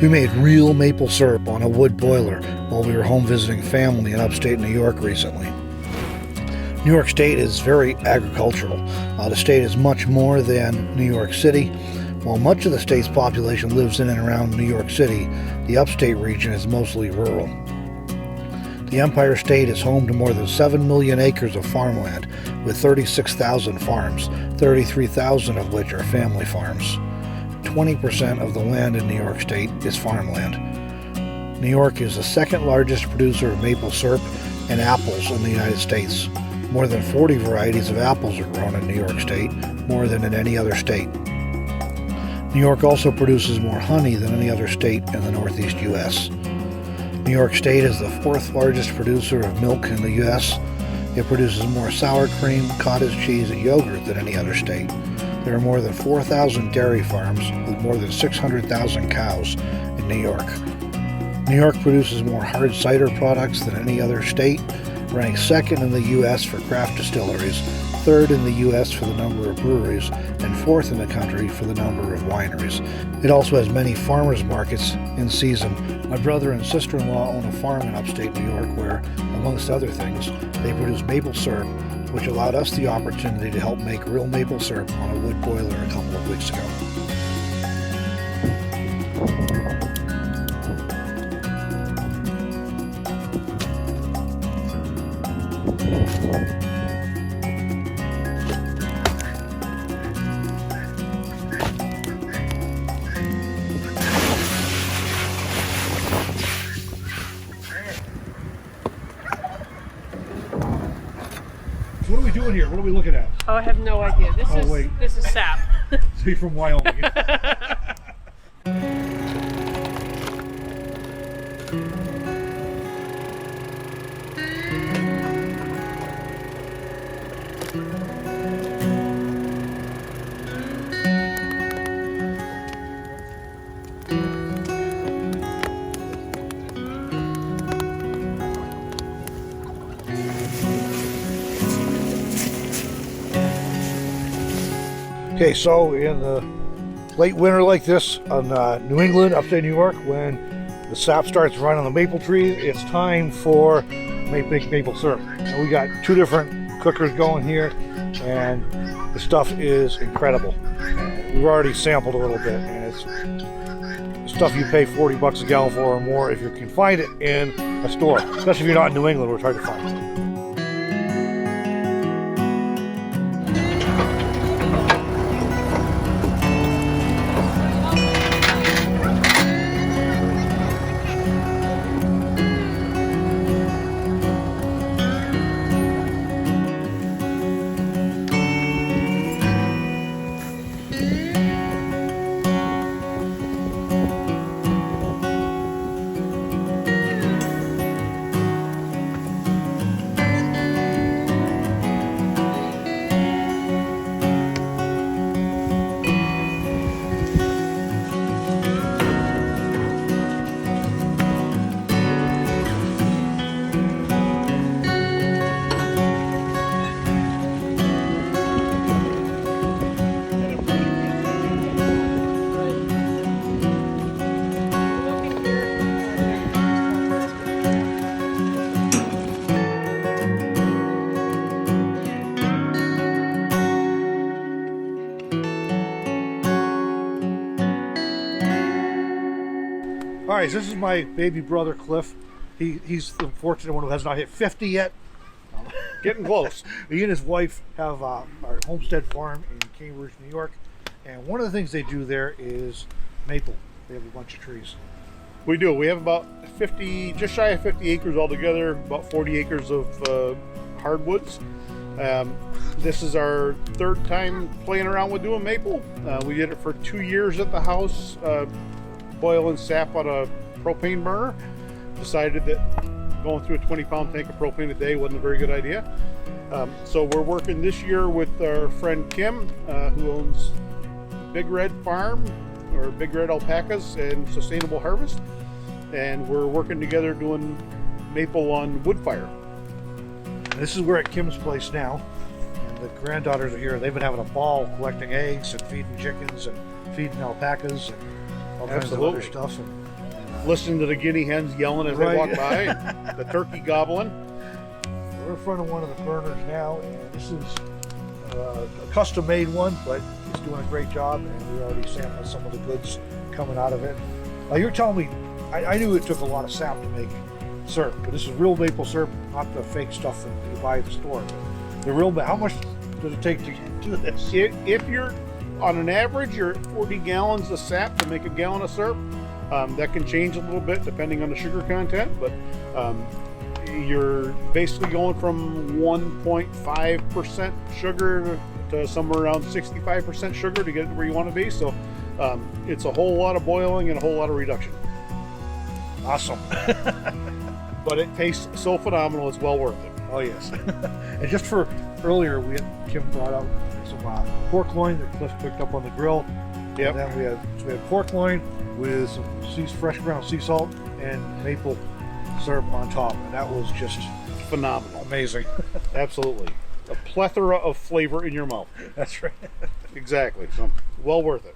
We made real maple syrup on a wood boiler while we were home visiting family in upstate New York recently. New York State is very agricultural. The state is much more than New York City. While much of the state's population lives in and around New York City, the upstate region is mostly rural. The Empire State is home to more than 7 million acres of farmland, with 36,000 farms, 33,000 of which are family farms. 20% of the land in New York State is farmland. New York is the second largest producer of maple syrup and apples in the United States. More than 40 varieties of apples are grown in New York State, more than in any other state. New York also produces more honey than any other state in the Northeast U.S. New York State is the fourth largest producer of milk in the U.S. It produces more sour cream, cottage cheese, and yogurt than any other state. There are more than 4,000 dairy farms with more than 600,000 cows in New York. New York produces more hard cider products than any other state, ranked second in the U.S. for craft distilleries, third in the U.S. for the number of breweries, and fourth in the country for the number of wineries. It also has many farmers markets in season. My brother and sister-in-law own a farm in upstate New York where, amongst other things, they produce maple syrup, which allowed us the opportunity to help make real maple syrup on a wood boiler a couple of weeks ago. What are we doing here? What are we looking at? Oh, I have no idea. This is sap. So you're from Wyoming. Okay, so in the late winter like this on New England, upstate New York, when the sap starts running on the maple trees, it's time for make maple syrup. And we got two different cookers going here, and the stuff is incredible. We've already sampled a little bit, and it's stuff you pay 40 bucks a gallon for or more if you can find it in a store, especially if you're not in New England, where it's hard to find it. All right, so this is my baby brother, Cliff. He's the fortunate one who has not hit 50 yet. Getting close. He and his wife have our homestead farm in Cambridge, New York. And one of the things they do there is maple. They have a bunch of trees. We do. We have about 50, just shy of 50 acres altogether, about 40 acres of hardwoods. This is our third time playing around with doing maple. We did it for 2 years at the house, boiling sap on a propane burner. Decided that going through a 20-pound tank of propane a day wasn't a very good idea. So we're working this year with our friend Kim, who owns Big Red Farm, or Big Red Alpacas and Sustainable Harvest. And we're working together doing maple on wood fire. This is we're at Kim's place now. And the granddaughters are here. They've been having a ball collecting eggs and feeding chickens and feeding alpacas. And all kinds of other stuff. Listening to the guinea hens yelling as they walk by, and the turkey gobbling. We're in front of one of the burners now, and this is a custom-made one, but it's doing a great job, and we already sampled some of the goods coming out of it. You're telling me, I knew it took a lot of sap to make syrup, but this is real maple syrup, not the fake stuff that you buy at the store. The real, how much does it take to do this? If you're on an average, you're at 40 gallons of sap to make a gallon of syrup. That can change a little bit depending on the sugar content, but you're basically going from 1.5% sugar to somewhere around 65% sugar to get where you want to be. So it's a whole lot of boiling and a whole lot of reduction. Awesome. But it tastes so phenomenal, it's well worth it. Oh yes. And just for earlier, Kim brought out some pork loin that Cliff picked up on the grill. Yep. And then we had pork loin with some fresh ground sea salt and maple syrup on top, and that was just phenomenal. Amazing. Absolutely. A plethora of flavor in your mouth. That's right. Exactly. So well worth it.